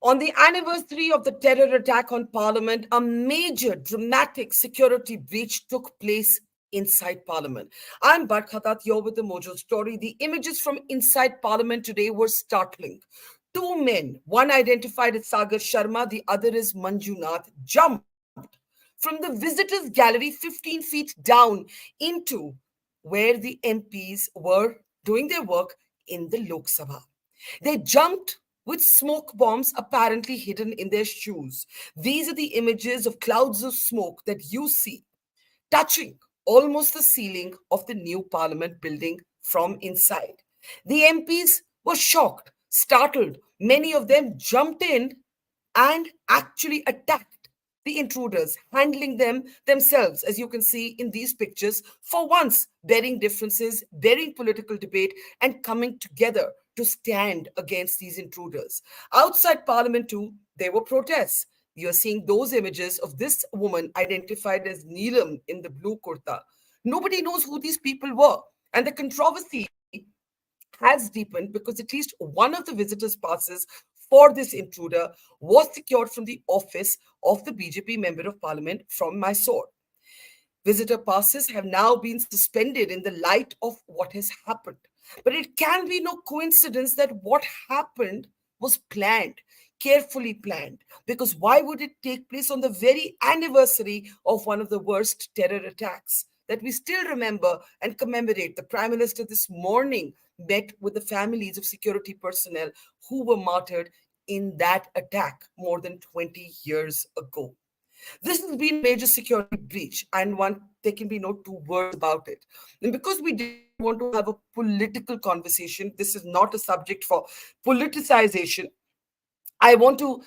On the anniversary of the terror attack on Parliament, a major dramatic security breach took place inside Parliament. I'm Barkha Dutt, here with the Mojo story. The images from inside Parliament today were startling. Two men, one identified as Sagar Sharma, the other is Manjunath, jumped from the visitors' gallery 15 feet down into where the MPs were doing their work in the Lok Sabha. They jumped with smoke bombs apparently hidden in their shoes. These are the images of clouds of smoke that you see touching almost the ceiling of the new parliament building from inside. The MPs were shocked, startled. Many of them jumped in and actually attacked the intruders, handling them themselves, as you can see in these pictures, for once bearing differences, bearing political debate, and coming together to stand against these intruders. Outside Parliament, too, there were protests. You're seeing those images of this woman identified as Neelam in the blue kurta. Nobody knows who these people were. And the controversy has deepened because at least one of the visitors' passes for this intruder was secured from the office of the BJP Member of Parliament from Mysore. Visitor passes have now been suspended in the light of what has happened. But it can be no coincidence that what happened was planned, carefully planned. Because why would it take place on the very anniversary of one of the worst terror attacks that we still remember and commemorate? The Prime Minister this morning met with the families of security personnel who were martyred in that attack more than 20 years ago. This has been a major security breach, and there can be no two words about it. And because we didn't want to have a political conversation, this is not a subject for politicization. I want to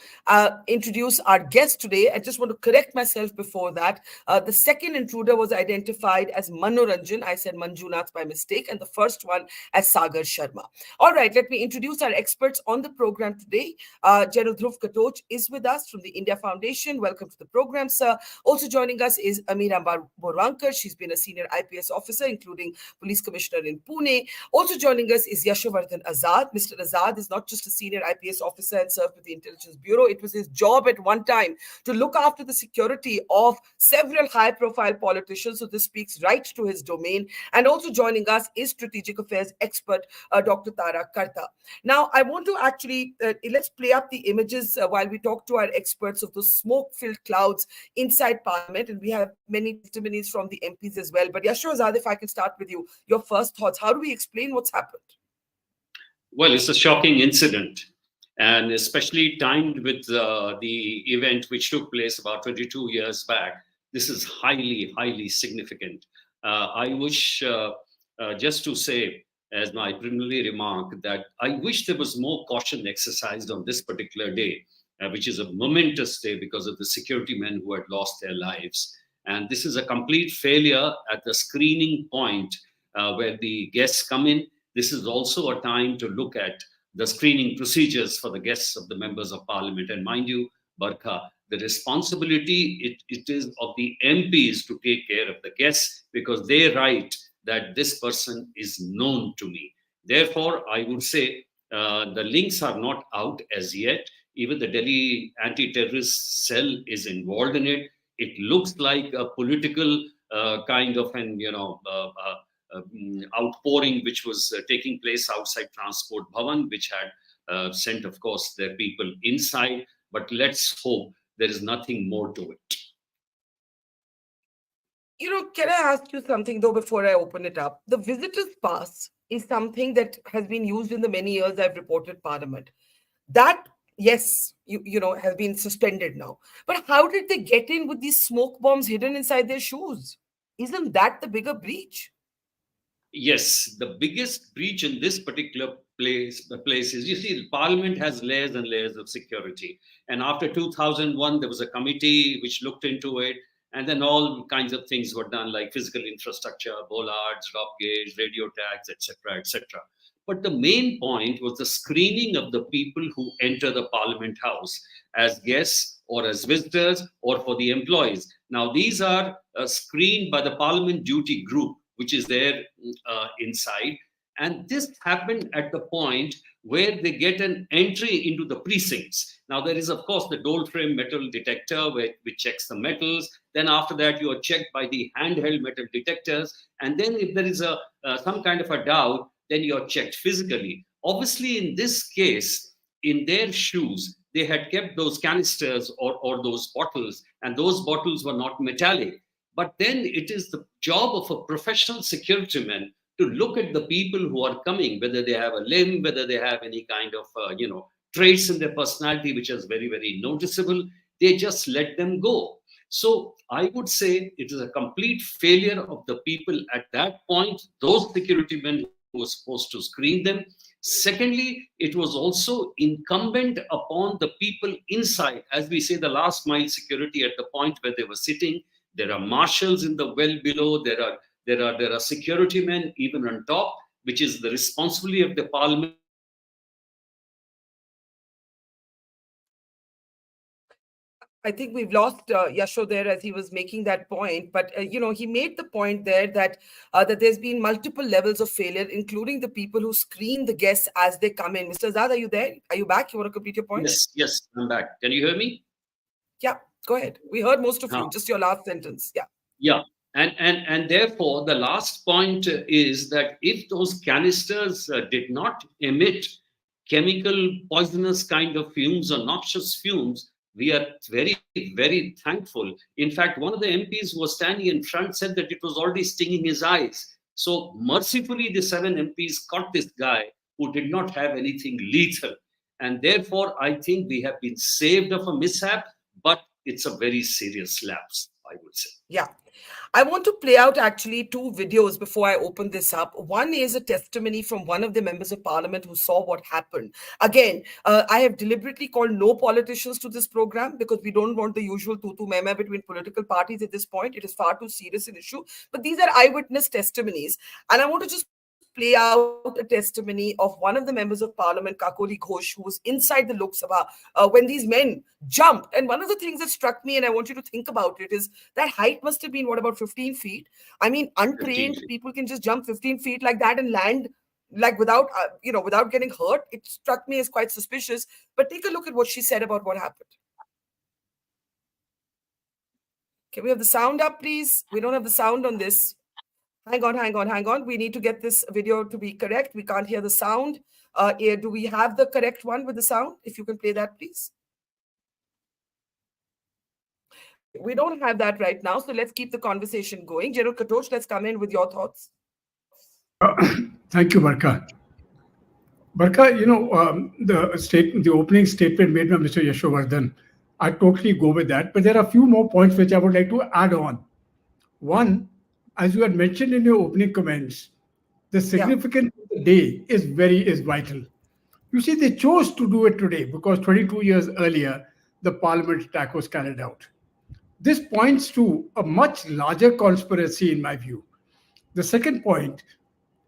introduce our guest today. I just want to correct myself before that. The second intruder was identified as Manoranjan. I said Manjunath by mistake, and the first one as Sagar Sharma. All right, let me introduce our experts on the program today. General Dhruv Katoch is with us from the India Foundation. Welcome to the program, sir. Also joining us is Ameera Borwankar. She's been a senior IPS officer, including police commissioner in Pune. Also joining us is Yashovardhan Azad. Mr. Azad is not just a senior IPS officer and served with the Intelligence Bureau. It was his job at one time to look after the security of several high-profile politicians. So this speaks right to his domain. And also joining us is strategic affairs expert Dr. Tara Karta. Now, I want to actually let's play up the images while we talk to our experts of those smoke-filled clouds inside Parliament, and we have many testimonies from the MPs as well. But Yasho Azad, if I can start with you, your first thoughts. How do we explain what's happened? Well, it's a shocking incident, and especially timed with the event which took place about 22 years back. This is highly, highly significant. I wish, just to say, as my preliminary remark, that I wish there was more caution exercised on this particular day, which is a momentous day because of the security men who had lost their lives. And this is a complete failure at the screening point where the guests come in. This is also a time to look at the screening procedures for the guests of the members of parliament. And mind you, Barkha, the responsibility, it is of the MPs to take care of the guests because they write that this person is known to me. Therefore, I would say the links are not out as yet. Even the Delhi anti-terrorist cell is involved in it. It looks like a political kind of an, outpouring which was taking place outside Transport Bhavan, which had sent, of course, their people inside. But let's hope there is nothing more to it. Can I ask you something though before I open it up? The visitor's pass is something that has been used in the many years I've reported Parliament. That, yes, has been suspended now. But how did they get in with these smoke bombs hidden inside their shoes? Isn't that the bigger breach? Yes, the biggest breach in this particular place is, you see, Parliament has layers and layers of security. And after 2001, there was a committee which looked into it. And then all kinds of things were done, like physical infrastructure, bollards, drop gauge, radio tags, etc., etc. But the main point was the screening of the people who enter the Parliament House as guests or as visitors or for the employees. Now, these are screened by the Parliament Duty Group, which is there inside. And this happened at the point where they get an entry into the precincts. Now, there is, of course, the door frame metal detector, which checks the metals. Then after that, you are checked by the handheld metal detectors. And then if there is some kind of a doubt, then you are checked physically. Obviously, in this case, in their shoes, they had kept those canisters or those bottles, and those bottles were not metallic. But then it is the job of a professional security man to look at the people who are coming, whether they have a limb, whether they have any kind of, traits in their personality, which is very, very noticeable. They just let them go. So I would say it is a complete failure of the people at that point, those security men who were supposed to screen them. Secondly, it was also incumbent upon the people inside, as we say, the last mile security at the point where they were sitting. There are marshals in the well below. There are security men even on top, which is the responsibility of the parliament to make sure that I think we've lost Yasho there as he was making that point. But he made the point there that there's been multiple levels of failure, including the people who screen the guests as they come in. Mr. Azad, are you there? Are you back? You want to complete your point? Yes, I'm back. Can you hear me? Yeah, go ahead. We heard most of you. Huh. Just your last sentence. Yeah. Yeah. And therefore, the last point is that if those canisters did not emit chemical poisonous kind of fumes or noxious fumes, we are very, very thankful. In fact, one of the MPs who was standing in front said that it was already stinging his eyes. So mercifully, the 7 MPs caught this guy who did not have anything lethal. And therefore, I think we have been saved of a mishap, but it's a very serious lapse, I would say. Yeah. I want to play out actually 2 videos before I open this up. One is a testimony from one of the members of parliament who saw what happened. Again, I have deliberately called no politicians to this program because we don't want the usual tutu meme between political parties at this point. It is far too serious an issue. But these are eyewitness testimonies. And I want to just play out a testimony of one of the members of parliament, Kakoli Ghosh, who was inside the Lok Sabha when these men jumped. And one of the things that struck me, and I want you to think about it, is that height must have been, what, about 15 feet? I mean, untrained people can just jump 15 feet like that and land like without getting hurt. It struck me as quite suspicious. But take a look at what she said about what happened. Can we have the sound up, please? We don't have the sound on this. Hang on. We need to get this video to be correct. We can't hear the sound. Do we have the correct one with the sound? If you can play that, please. Okay, we don't have that right now, so let's keep the conversation going. General Katosh, let's come in with your thoughts. Thank you, Barkha. Barkha, the opening statement made by Mr. Yashovardhan, I totally go with that. But there are a few more points which I would like to add on. One, as you had mentioned in your opening comments, the significance of the day is vital. You see, they chose to do it today because 22 years earlier, the parliament attack was carried out. This points to a much larger conspiracy, in my view. The second point,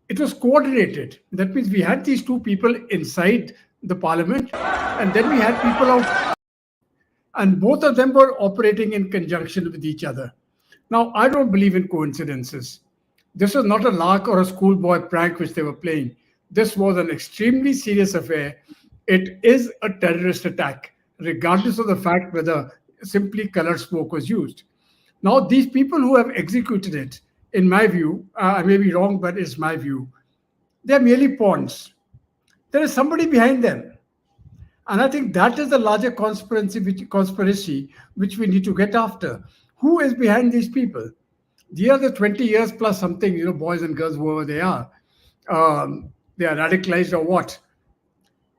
it was coordinated. That means we had these 2 people inside the parliament, and then we had people out, and both of them were operating in conjunction with each other. Now, I don't believe in coincidences. This was not a lark or a schoolboy prank which they were playing. This was an extremely serious affair. It is a terrorist attack, regardless of the fact whether simply colored smoke was used. Now, these people who have executed it, in my view, I may be wrong, but it's my view, they're merely pawns. There is somebody behind them. And I think that is the larger conspiracy which we need to get after. Who is behind these people? They are the 20 years plus something, boys and girls, whoever they are. They are radicalized or what?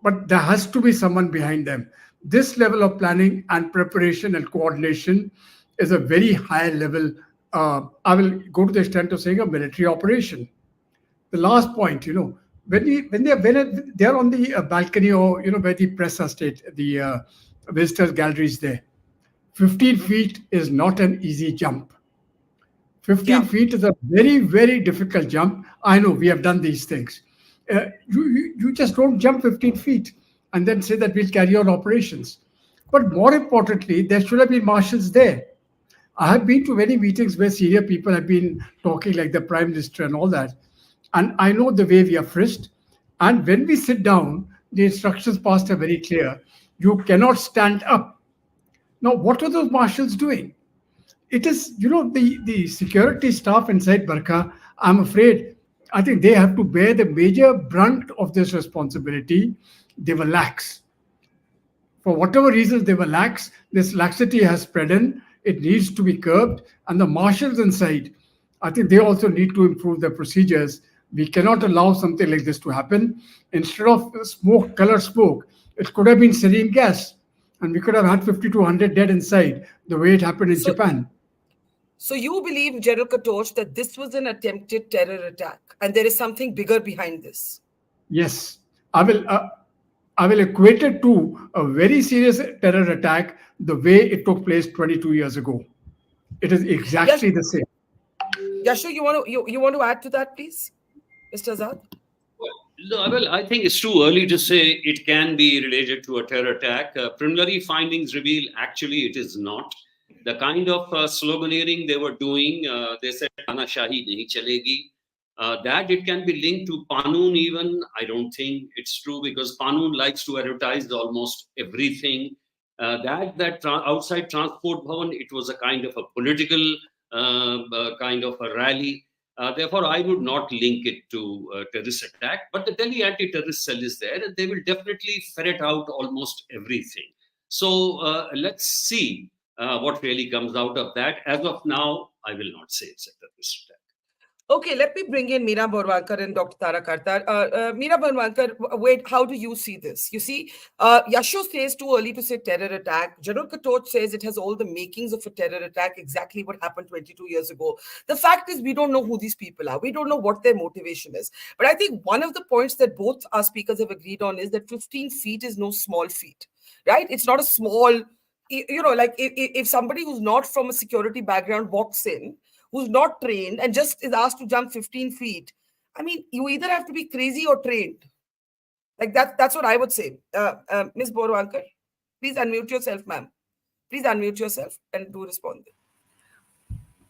But there has to be someone behind them. This level of planning and preparation and coordination is a very high level. I will go to the extent of saying a military operation. The last point, when they are on the balcony or where the press are stayed, the visitors galleries there. 15 feet is not an easy jump. 15 feet is a very, very difficult jump. I know we have done these things. You just don't jump 15 feet and then say that we'll carry on operations. But more importantly, there should have been marshals there. I have been to many meetings where senior people have been talking, like the Prime Minister and all that. And I know the way we are frisked. And when we sit down, The instructions passed are very clear. You cannot stand up. Now, what are those marshals doing? It is, the security staff inside Barkha, I'm afraid, I think they have to bear the major brunt of this responsibility. They were lax. For whatever reasons they were lax, this laxity has spread in. It needs to be curbed. And the marshals inside, I think they also need to improve their procedures. We cannot allow something like this to happen. Instead of smoke, color smoke, it could have been sarin gas. And we could have had 50 to 100 dead inside, the way it happened in So, Japan. so you believe, General Katoch, that this was an attempted terror attack and there is something bigger behind this? Yes, I will equate it to a very serious terror attack the way it took place 22 years ago. It is Yes, exactly the same. Yashu, you want to add to that, please, Mr. Azad? Well, I think it's too early to say it can be related to a terror attack. Preliminary findings reveal actually it is not. The kind of sloganeering they were doing, they said, "Tana Shahi nahi chalegi." That it can be linked to Panoon even, I don't think it's true, because Panoon likes to advertise almost everything. Outside Transport Bhavan, it was a kind of a political kind of a rally. Therefore, I would not link it to a terrorist attack. But the Delhi anti-terrorist cell is there, and they will definitely ferret out almost everything. So let's see what really comes out of that. As of now, I will not say it's a terrorist attack. Okay, let me bring in Meera Borwankar and Dr. Tara Kartar. Meera Borwankar, wait, how do you see this? You see, Yashu says too early to say terror attack. General Katoch says it has all the makings of a terror attack, exactly what happened 22 years ago. The fact is, we don't know who these people are. We don't know what their motivation is. But I think one of the points that both our speakers have agreed on is that 15 feet is no small feat, right? It's not a small, like if somebody who's not from a security background walks in, who's not trained and just is asked to jump 15 feet. I mean, you either have to be crazy or trained. Like that's what I would say. Ms. Borwankar, please unmute yourself, ma'am. Please unmute yourself and do respond.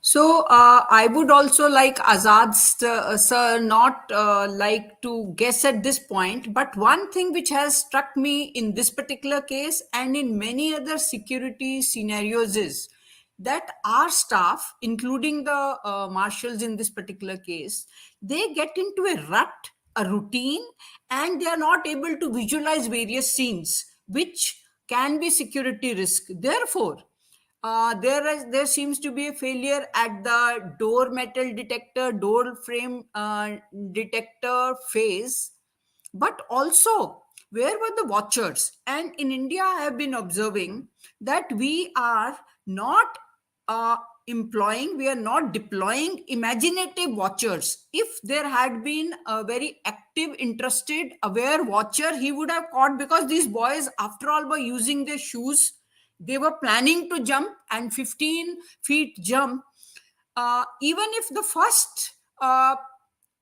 So I would also like Azad sir not like to guess at this point, but one thing which has struck me in this particular case and in many other security scenarios is that our staff, including the marshals in this particular case, they get into a rut, a routine, and they are not able to visualize various scenes, which can be security risk. Therefore, there seems to be a failure at the door metal detector, door frame detector phase, but also where were the watchers? And in India, I have been observing that we are not uh, we are not deploying imaginative watchers. If there had been a very active, interested, aware watcher, he would have caught, because these boys, after all, were using their shoes. They were planning to jump, and 15 feet jump. Even if the uh,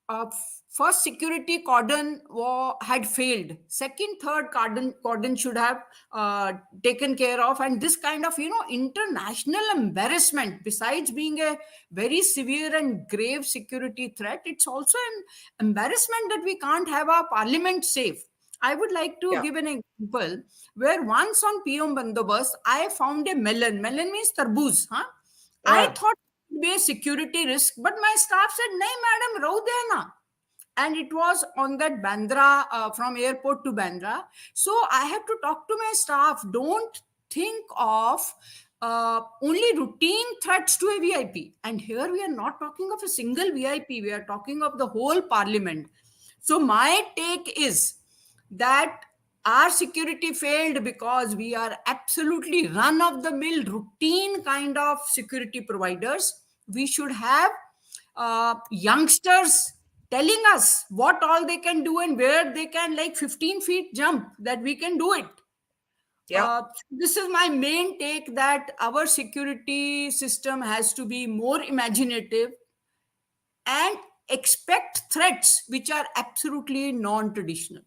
uh, first security cordon had failed, second, third cordon should have taken care of. And this kind of international embarrassment, besides being a very severe and grave security threat, it's also an embarrassment that we can't have our parliament safe. I would like to Yeah. give an example where once on PM Bandobast, I found a melon. Melon means tarboos. Huh? I thought it would be a security risk, but my staff said, "Nahi, madam, row dena." And it was on that Bandra, from airport to Bandra. So I have to talk to my staff. Don't think of only routine threats to a VIP. And here we are not talking of a single VIP. We are talking of the whole parliament. So my take is that our security failed because we are absolutely run of the mill routine kind of security providers. We should have youngsters telling us what all they can do and where they can, like 15 feet jump, that we can do it. Yeah. This is my main take, that our security system has to be more imaginative and expect threats which are absolutely non-traditional.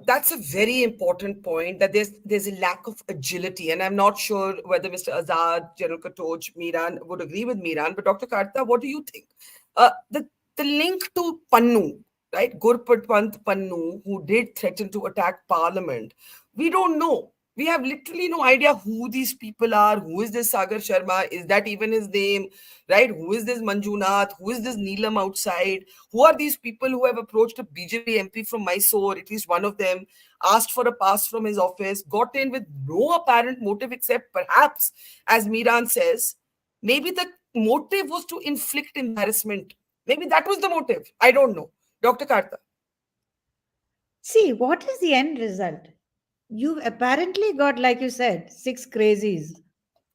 That's a very important point, that there's a lack of agility, and I'm not sure whether Mr. Azad, General Katoch, Miran would agree with Miran, but Dr. Karta, what do you think? The link to Pannu, right? Gurpatpant Pannu, who did threaten to attack Parliament. We don't know. We have literally no idea who these people are. Who is this Sagar Sharma? Is that even his name? Right? Who is this Manjunath? Who is this Neelam outside? Who are these people who have approached a BJP MP from Mysore, at least one of them, asked for a pass from his office, got in with no apparent motive except perhaps, as Miran says, maybe the motive was to inflict embarrassment. Maybe that was the motive. I don't know. Dr. Karta. See, what is the end result? You've apparently got, like you said, 6 crazies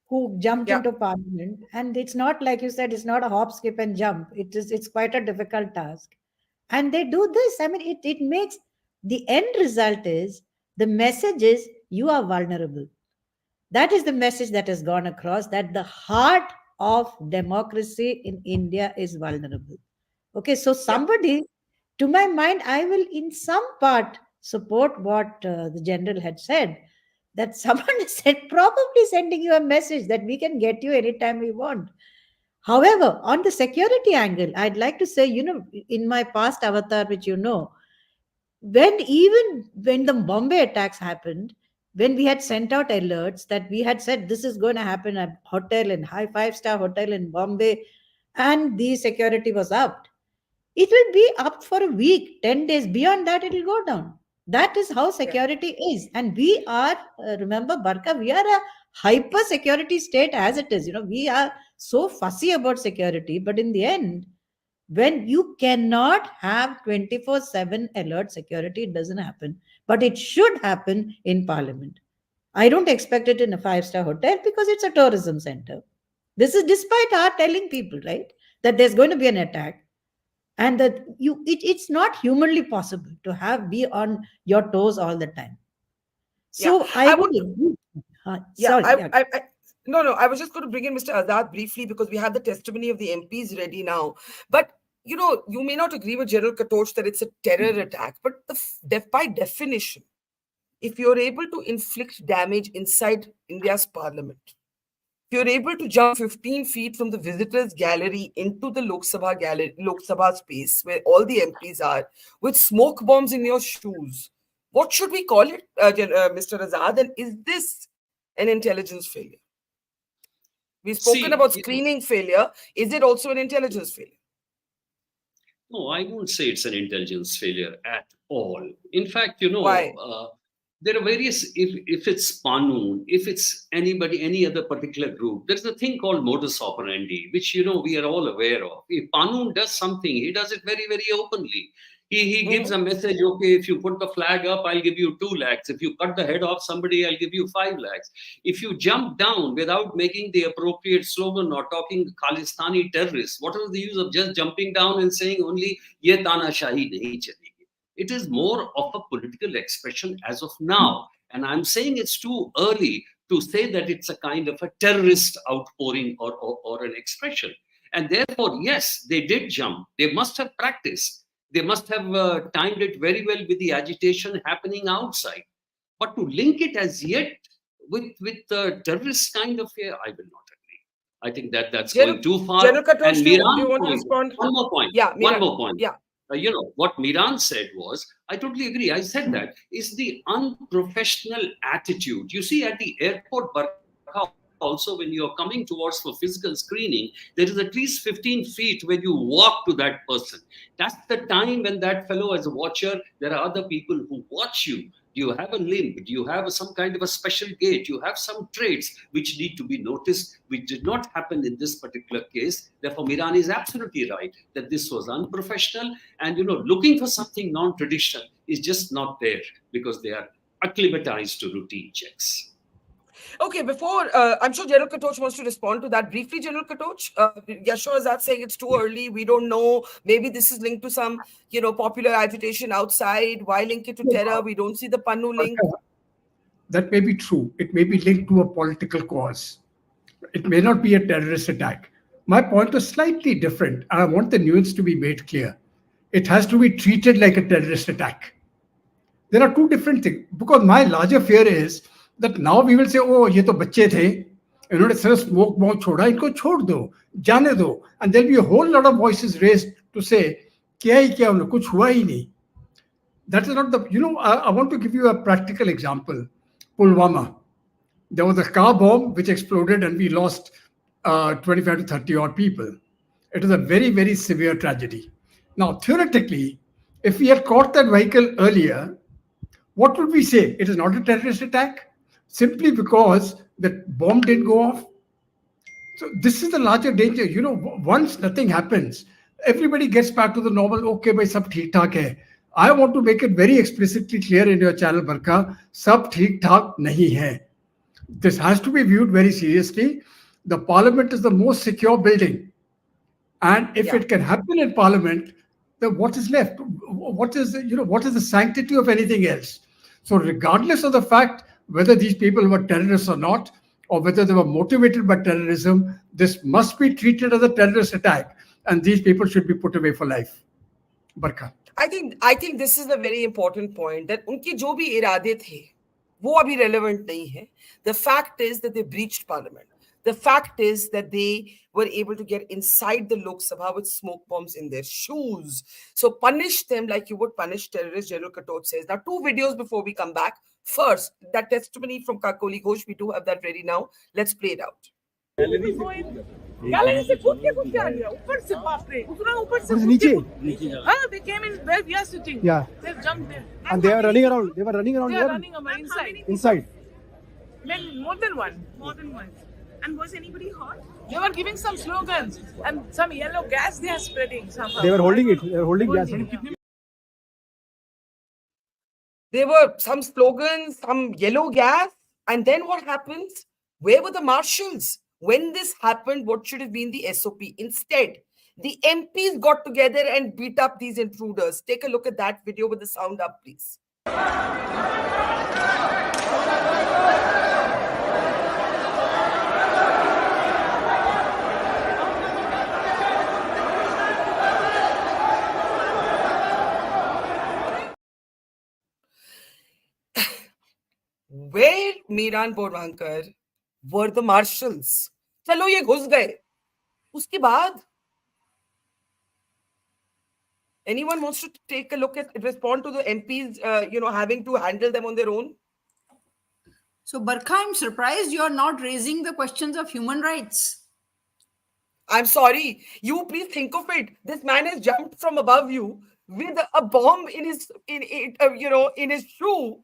who jumped Yeah. into parliament, and it's not like you said, it's not a hop, skip, and jump. It's quite a difficult task. And they do this. I mean, it makes the end result is the message is you are vulnerable. That is the message that has gone across, that the heart of democracy in India is vulnerable. Okay, so somebody, to my mind, I will in some part support what the general had said, that someone is probably sending you a message that we can get you anytime we want. However, on the security angle, I'd like to say, in my past avatar, which when the Bombay attacks happened, when we had sent out alerts that we had said this is going to happen at hotel in high 5-star hotel in Bombay, and the security was up, it will be up for a week, 10 days. Beyond that, it will go down. That is how security is. And we are, remember, Barkha, we are a hyper security state as it is. We are so fussy about security. But in the end, when you cannot have 24/7 alert security, it doesn't happen. But it should happen in Parliament. I don't expect it in a 5-star hotel because it's a tourism center. This is despite our telling people, right, that there's going to be an attack. And that it's not humanly possible to be on your toes all the time. So I would agree. I was just going to bring in Mr. Azad briefly because we have the testimony of the MPs ready now. But you may not agree with General Katoch that it's a terror attack, but by definition, if you're able to inflict damage inside India's parliament, if you're able to jump 15 feet from the visitors gallery into the Lok Sabha space where all the MPs are, with smoke bombs in your shoes, what should we call it, Mr. Azad? And is this an intelligence failure? We've spoken about screening failure. Is it also an intelligence failure? No, I won't say it's an intelligence failure at all. In fact, Why? There are various, if it's Panun, if it's anybody, any other particular group, there's a thing called modus operandi, which, we are all aware of. If Panun does something, he does it very, very openly. He gives a message, okay, if you put the flag up, I'll give you 2 lakhs. If you cut the head off somebody, I'll give you 5 lakhs. If you jump down without making the appropriate slogan or talking Khalistani terrorists, what is the use of just jumping down and saying only, ye tanashahi nahi chalegi? It is more of a political expression as of now. And I'm saying it's too early to say that it's a kind of a terrorist outpouring or an expression. And therefore, yes, they did jump. They must have practiced. They must have timed it very well with the agitation happening outside. But to link it as yet with the terrorist kind of fear, I will not agree. I think that's going too far. General Katoch, and do you want to respond? One more point. Yeah, one more point. Yeah. What Miran said was, I totally agree. I said that is the unprofessional attitude. You see, at the airport, Barkha, also when you're coming towards for physical screening, there is at least 15 feet when you walk to that person. That's the time when that fellow, as a watcher, there are other people who watch you. Do you have a limp? Do you have some kind of a special gait? You have some traits which need to be noticed, which did not happen in this particular case. Therefore, Miran is absolutely right that this was unprofessional. And, looking for something non-traditional is just not there because they are acclimatized to routine checks. Okay, before, I'm sure General Katoch wants to respond to that briefly. General Katoch, Yasho Azad saying it's too early. We don't know. Maybe this is linked to some, popular agitation outside. Why link it to terror? We don't see the Pannu link. That may be true. It may be linked to a political cause. It may not be a terrorist attack. My point is slightly different, and I want the nuance to be made clear. It has to be treated like a terrorist attack. There are two different things. Because my larger fear is that now we will say, oh, ye to bacche the, इन्होंने सिर्फ smoke bomb छोड़ा, इनको छोड़ दो, जाने दो, and there'll be a whole lot of voices raised to say किया ही क्या उन्होंने, कुछ हुआ ही नहीं. That is not the, I want to give you a practical example. Pulwama. There was a car bomb which exploded and we lost 25 to 30 odd people. It was a very, very severe tragedy. Now, theoretically, if we had caught that vehicle earlier, what would we say? It is not a terrorist attack simply because the bomb didn't go off. So this is the larger danger. Once nothing happens, everybody gets back to the normal. Okay, bhai, sab theek thak hai. I want to make it very explicitly clear in your channel, Barkha, sab theek thak nahi hai. This has to be viewed very seriously. The parliament is the most secure building. And if it can happen in parliament, then what is left? What is the sanctity of anything else? So regardless of the fact whether these people were terrorists or not, or whether they were motivated by terrorism, this must be treated as a terrorist attack. And these people should be put away for life. Barkha. I think this is a very important point, that उनके जो भी इरादे थे वो अभी relevant नहीं है. The fact is that they breached parliament. The fact is that they were able to get inside the Lok Sabha with smoke bombs in their shoes. So punish them like you would punish terrorists, General Katot says. Now, 2 videos before we come back. First, that testimony from Kakoli Ghosh, we do have that ready now. Let's play it out. Gallery से कूद के आ गया ऊपर से, बाप रे, उतना ऊपर से नीचे. हाँ, they came in where we are sitting. Yeah. They jumped there. And they were running around. They were running around They are here. running inside. Inside. Then more than one. And was anybody hurt? They were giving some slogans and some yellow gas they are spreading somehow. They were holding it. They were holding gas. There were some slogans, some yellow gas. And then what happens? Where were the marshals? When this happened, what should have been the SOP? Instead, the MPs got together and beat up these intruders. Take a look at that video with the sound up, please. Where, Miran Borvankar, were the marshals? चलो ये घुस गए. उसके बाद anyone wants to take a look at, respond to the MPs, having to handle them on their own? So, Barkha, I'm surprised you're not raising the questions of human rights. I'm sorry. You please think of it. This man has jumped from above you with a bomb in his shoe.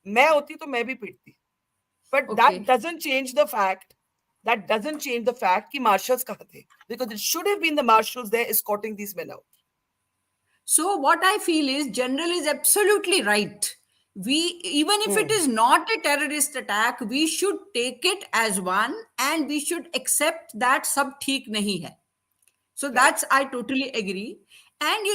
मैं होती तो मैं भी पीटती. But that doesn't change the fact. That doesn't change the fact कि marshals कहाँ थे, because it should have been the marshals there escorting these men out. So what I feel is General is absolutely right. Even if it is not a terrorist attack, we should take it as one and we should accept that sab theek nahi hai. So that's, I totally agree. And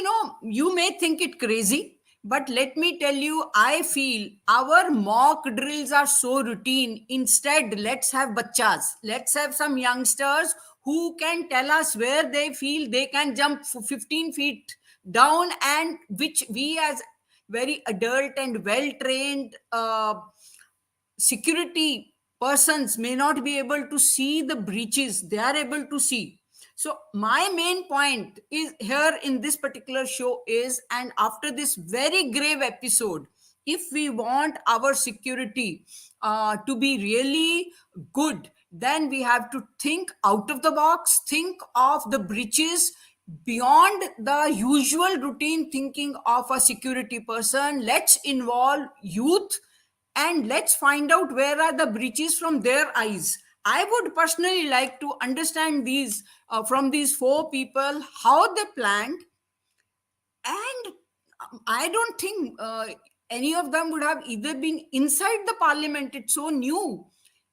you may think it crazy, but let me tell you, I feel our mock drills are so routine. Instead, let's have bachchas. Let's have some youngsters who can tell us where they feel they can jump 15 feet down, and which we as very adult and well-trained security persons may not be able to see the breaches. They are able to see. So my main point is here in this particular show is, and after this very grave episode, if we want our security to be really good, then we have to think out of the box, think of the breaches beyond the usual routine thinking of a security person. Let's involve youth and let's find out where are the breaches from their eyes. I would personally like to understand these from these 4 people, how they planned. And I don't think any of them would have either been inside the parliament. It's so new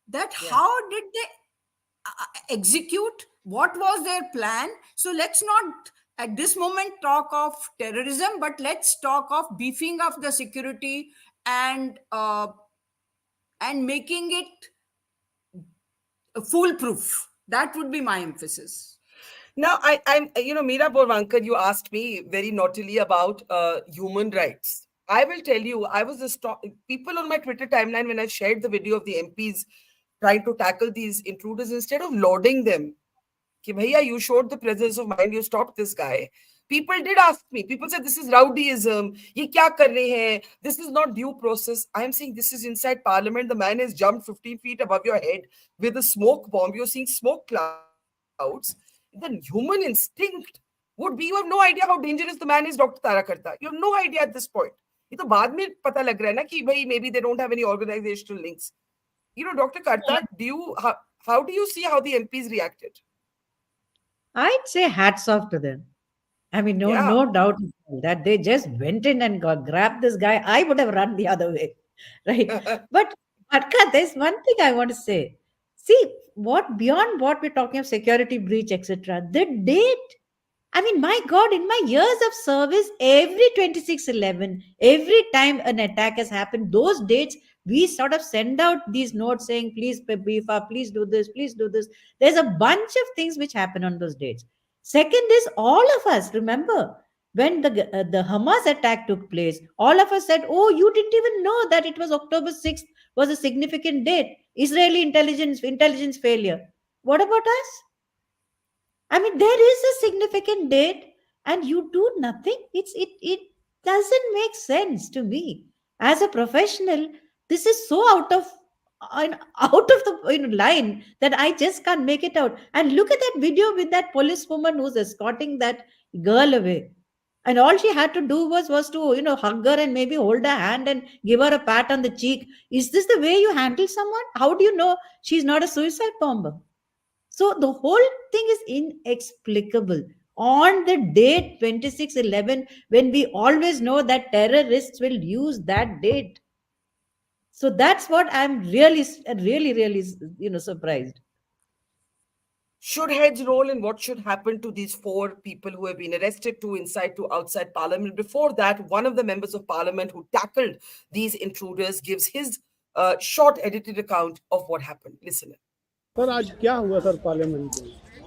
that how did they execute? What was their plan? So let's not at this moment talk of terrorism, but let's talk of beefing up the security and making it foolproof. That would be my emphasis. Now, I'm Meera Borvankar, you asked me very naughtily about human rights. I will tell you, I was people on my Twitter timeline, when I shared the video of the MPs trying to tackle these intruders, instead of lauding them, कि भैया, you showed the presence of mind, you stopped this guy, People did ask me. People said, this is rowdyism. Ye kya kar rahe hain? This is not due process. I am saying this is inside parliament. The man has jumped 15 feet above your head with a smoke bomb. You're seeing smoke clouds. The human instinct would be, you have no idea how dangerous the man is, Dr. Tara Karta. You have no idea at this point. ये तो बाद में पता लग रहा है ना कि भाई maybe they don't have any organizational links. Dr. Karta, how do you see how the MPs reacted? I'd say hats off to them. I mean, no doubt that they just went in and grabbed this guy. I would have run the other way, right? But Barkha, there's one thing I want to say. See, beyond what we're talking of security breach, etc., the date. I mean, my God, in my years of service, every 26/11, every time an attack has happened, those dates, we sort of send out these notes saying, please beef up, please do this, please do this. There's a bunch of things which happen on those dates. Second is, all of us, remember, when the Hamas attack took place, all of us said, oh, you didn't even know that it was October 6th was a significant date. Israeli intelligence failure. What about us? I mean, there is a significant date and you do nothing. It doesn't make sense to me. As a professional, this is so out of the line that I just can't make it out. And look at that video with that policewoman who's escorting that girl away. And all she had to do was to hug her and maybe hold her hand and give her a pat on the cheek. Is this the way you handle someone? How do you know she's not a suicide bomber? So the whole thing is inexplicable. On the date 26/11, when we always know that terrorists will use that date. So that's what I'm really surprised. Should heads roll in what should happen to these 4 people who have been arrested, 2 inside, 2 outside parliament? Before that, one of the members of parliament who tackled these intruders gives his short edited account of what happened. Listen. Sir आज क्या हुआ sir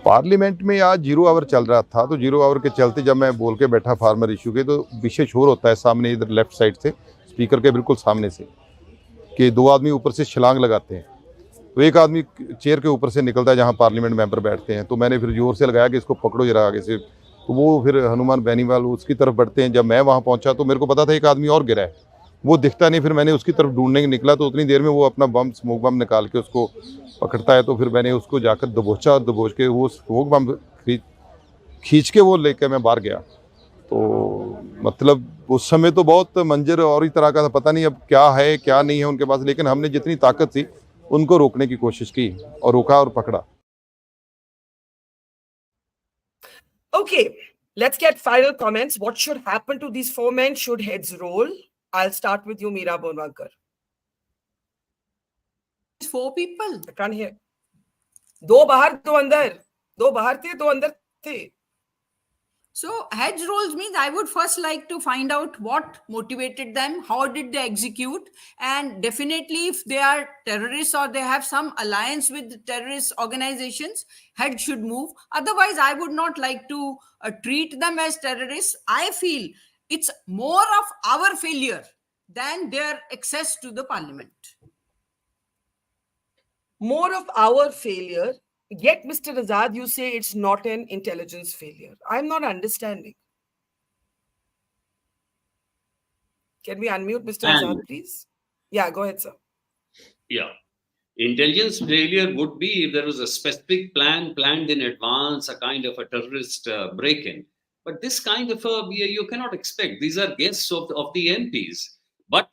parliament में आज 0 our चल रहा था, तो 0 our के चलते जब मैं बोल के बैठा फार्मर इशू के, तो विषय शोर होता है सामने इधर लेफ्ट साइड से, स्पीकर के बिल्कुल सामने से, कि 2 आदमी ऊपर से छलांग लगाते हैं। तो एक आदमी चेयर के ऊपर से निकलता है जहां पार्लियामेंट मेंबर बैठते हैं, तो मैंने फिर जोर से लगाया कि इसको पकड़ो जरा आगे से। तो वो फिर हनुमान बेनीवाल उसकी तरफ बढ़ते हैं। जब मैं वहाँ पहुँचा तो मेरे को पता था एक आदमी और गिरा है, वो दिखता नहीं। फिर मैंने उसकी तरफ ढूंढने निकला तो उतनी देर में वो अपना बम स्मोक बम निकाल के उसको पकड़ता है। तो फिर मैंने उसको जाकर दबोचा और दबोच के वो स्मोक बम खींच के वो लेकर मैं बाहर गया। तो मतलब उस समय तो बहुत मंजर और ही तरह का था, पता नहीं अब क्या है क्या नहीं है उनके पास, लेकिन हमने जितनी ताकत थी उनको रोकने की कोशिश की और रोका और पकड़ा। Okay, let's get final comments. What should happen to these 4 men? Should heads roll? I'll start with you, Meera Bonwankar. 4 people. I can't hear. 2 bahar, 2 andar. 2 bahar the, 2 andar the. So heads rolls means I would first like to find out what motivated them, how did they execute, and definitely if they are terrorists or they have some alliance with terrorist organizations, heads should move. Otherwise, I would not like to treat them as terrorists. I feel it's more of our failure than their access to the parliament. More of our failure. Yet, Mr. Azad, you say it's not an intelligence failure. I'm not understanding. Can we unmute Mr. Azad, please? Yeah, go ahead, sir. Yeah. Intelligence failure would be if there was a specific plan planned in advance, a kind of a terrorist break-in. But this kind of you cannot expect. These are guests of the MPs. But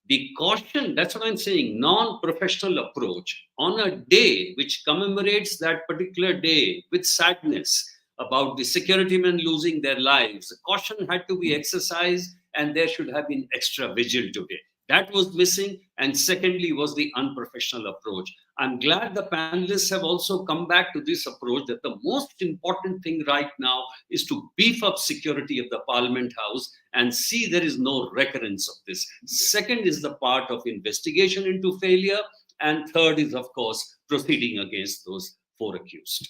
the caution, that's what I'm saying, non-professional approach on a day which commemorates that particular day with sadness about the security men losing their lives. Caution had to be exercised and there should have been extra vigil today. That was missing. And secondly was the unprofessional approach. I'm glad the panelists have also come back to this approach that the most important thing right now is to beef up security of the Parliament House and see there is no recurrence of this. Second is the part of investigation into failure. And third is, of course, proceeding against those 4 accused.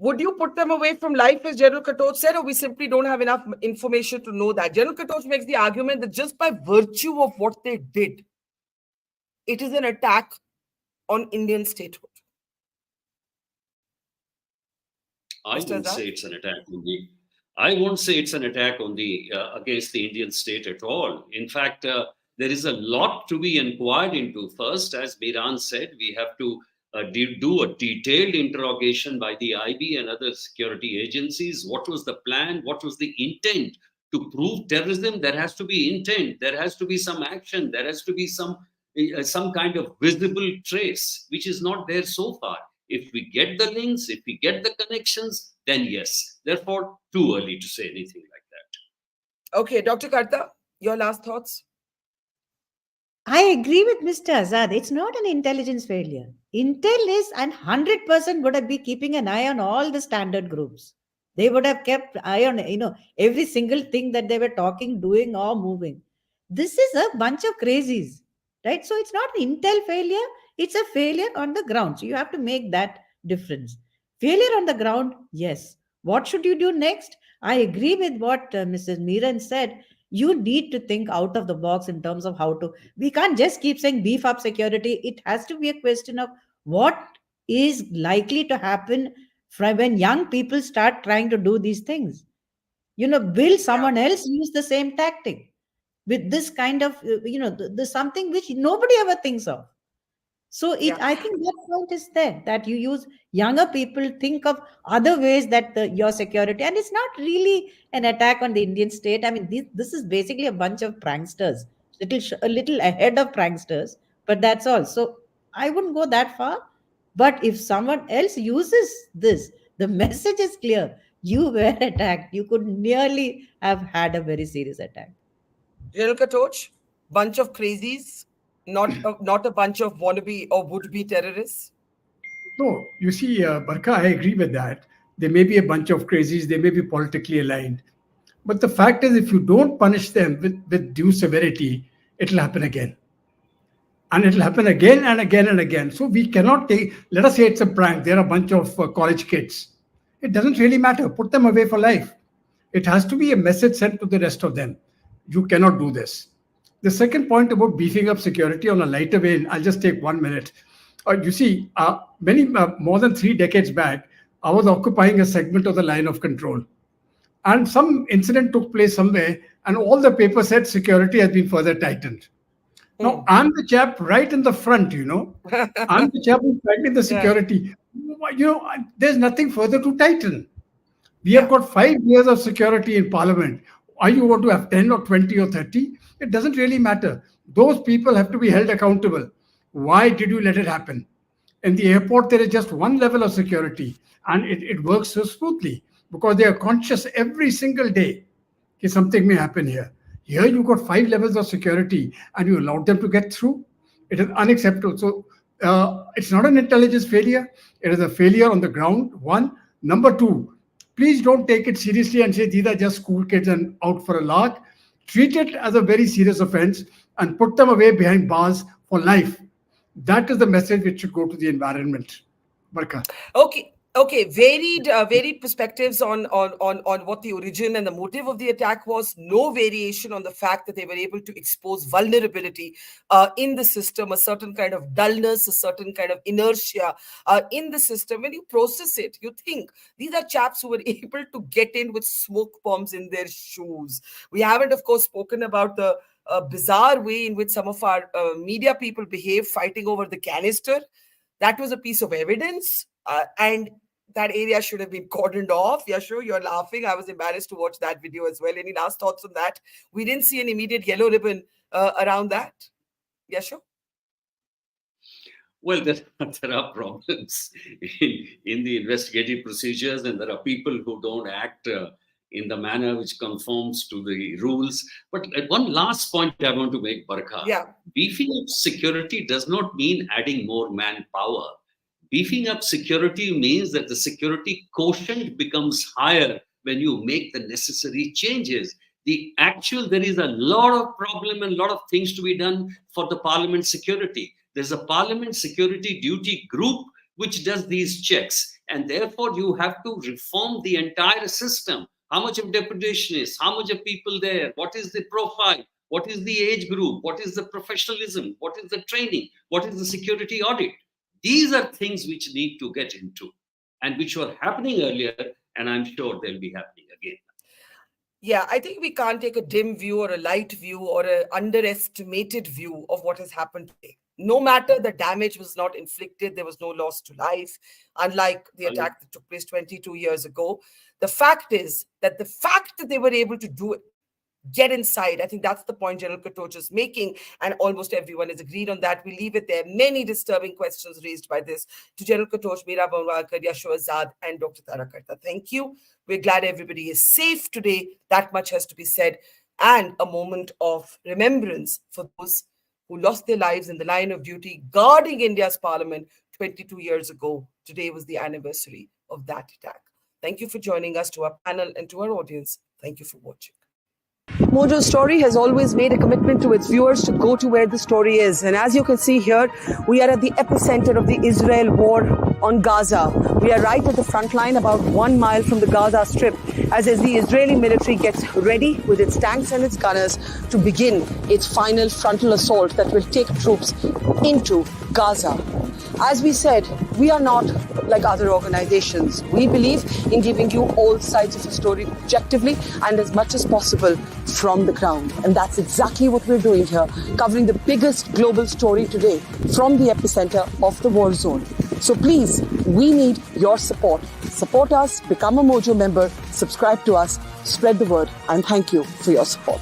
Would you put them away from life, as General Katoch said, or we simply don't have enough information to know that? General Katoch makes the argument that just by virtue of what they did, it is an attack on Indian statehood. I would say it's an attack on the I won't say it's an attack on the against the Indian state at all. In fact, there is a lot to be inquired into. First, as Miran said, we have to do a detailed interrogation by the IB and other security agencies. What was the plan? What was the intent? To prove terrorism, there has to be intent. There has to be some action. There has to be some kind of visible trace, which is not there so far. If we get the links, if we get the connections, then yes. Therefore, too early to say anything like that. Okay, Dr. Karta, your last thoughts? I agree with Mr. Azad. It's not an intelligence failure. Intel is, and 100% would have been keeping an eye on all the standard groups. They would have kept eye on, every single thing that they were talking, doing, or moving. This is a bunch of crazies, right? So it's not an Intel failure. It's a failure on the ground. So you have to make that difference. Failure on the ground, yes. What should you do next? I agree with what Mrs. Meeran said. You need to think out of the box in terms of how to. We can't just keep saying beef up security. It has to be a question of what is likely to happen from when young people start trying to do these things. Will someone else use the same tactic with this kind of, the something which nobody ever thinks of? So I think that point is there, that you use younger people, think of other ways that your security, and it's not really an attack on the Indian state. I mean, this is basically a bunch of pranksters, a little ahead of pranksters, but that's all. So I wouldn't go that far. But if someone else uses this, the message is clear. You were attacked. You could nearly have had a very serious attack. General Katoch, bunch of crazies, not a bunch of wannabe or would-be terrorists? No, you see, Barkha, I agree with that. There may be a bunch of crazies, they may be politically aligned. But the fact is, if you don't punish them with due severity, it'll happen again. And it'll happen again and again and again. So we cannot let us say it's a prank. There are a bunch of college kids. It doesn't really matter. Put them away for life. It has to be a message sent to the rest of them. You cannot do this. The second point about beefing up security on a lighter vein, I'll just take 1 minute. You see, more than 3 decades back, I was occupying a segment of the line of control. And some incident took place somewhere, and all the papers said security has been further tightened. Now, I'm the chap right in the front, I'm the chap who's fighting the security. There's nothing further to tighten. We have got 5 years of security in Parliament. Are you going to have 10 or 20 or 30? It doesn't really matter. Those people have to be held accountable. Why did you let it happen? In the airport, there is just one level of security, and it works so smoothly because they are conscious every single day that something may happen here. Here you've got 5 levels of security and you allowed them to get through. It is unacceptable. So it's not an intelligence failure. It is a failure on the ground, one. Number two, please don't take it seriously and say these are just school kids and out for a lark. Treat it as a very serious offense and put them away behind bars for life. That is the message which should go to the environment. Barkha. Okay, varied perspectives on what the origin and the motive of the attack was. No variation on the fact that they were able to expose vulnerability in the system, a certain kind of dullness, a certain kind of inertia in the system. When you process it, you think these are chaps who were able to get in with smoke bombs in their shoes. We haven't, of course, spoken about the bizarre way in which some of our media people behave, fighting over the canister. That was a piece of evidence, and that area should have been cordoned off. Yeah, sure, you're laughing. I was embarrassed to watch that video as well. Any last thoughts on that? We didn't see an immediate yellow ribbon around that. Yeah, sure. Well, there are problems in the investigative procedures, and there are people who don't act in the manner which conforms to the rules. But one last point I want to make, Barkha. Yeah. Beefing up security does not mean adding more manpower. Beefing up security means that the security quotient becomes higher when you make the necessary changes. There is a lot of problem and a lot of things to be done for the Parliament security. There's a Parliament security duty group which does these checks. And therefore, you have to reform the entire system. How much of deputation is, how much of people there, what is the profile, what is the age group, what is the professionalism, what is the training, what is the security audit. These are things which need to get into and which were happening earlier, and I'm sure they'll be happening again. Yeah, I think we can't take a dim view or a light view or an underestimated view of what has happened today. No matter the damage was not inflicted, there was no loss to life, unlike the attack that took place 22 years ago. The fact is that the fact that they were able to do it, get inside, I think that's the point General Katoch is making, and almost everyone has agreed on that. We leave it there. Many disturbing questions raised by this to General Katoch, Meera Banwalkar, Yashu Azad, and Dr. Tarakarta. Thank you. We're glad everybody is safe today. That much has to be said. And a moment of remembrance for those who lost their lives in the line of duty guarding India's parliament 22 years ago. Today was the anniversary of that attack. Thank you for joining us, to our panel and to our audience. Thank you for watching. Mojo Story has always made a commitment to its viewers to go to where the story is. And as you can see here, we are at the epicenter of the Israel war on Gaza. We are right at the front line, about 1 mile from the Gaza Strip, as the Israeli military gets ready with its tanks and its gunners to begin its final frontal assault that will take troops into Gaza. As we said, we are not like other organizations. We believe in giving you all sides of the story objectively and as much as possible from the ground. And that's exactly what we're doing here, covering the biggest global story today from the epicenter of the war zone. So please, we need your support. Support us, become a Mojo member, subscribe to us, spread the word, and thank you for your support.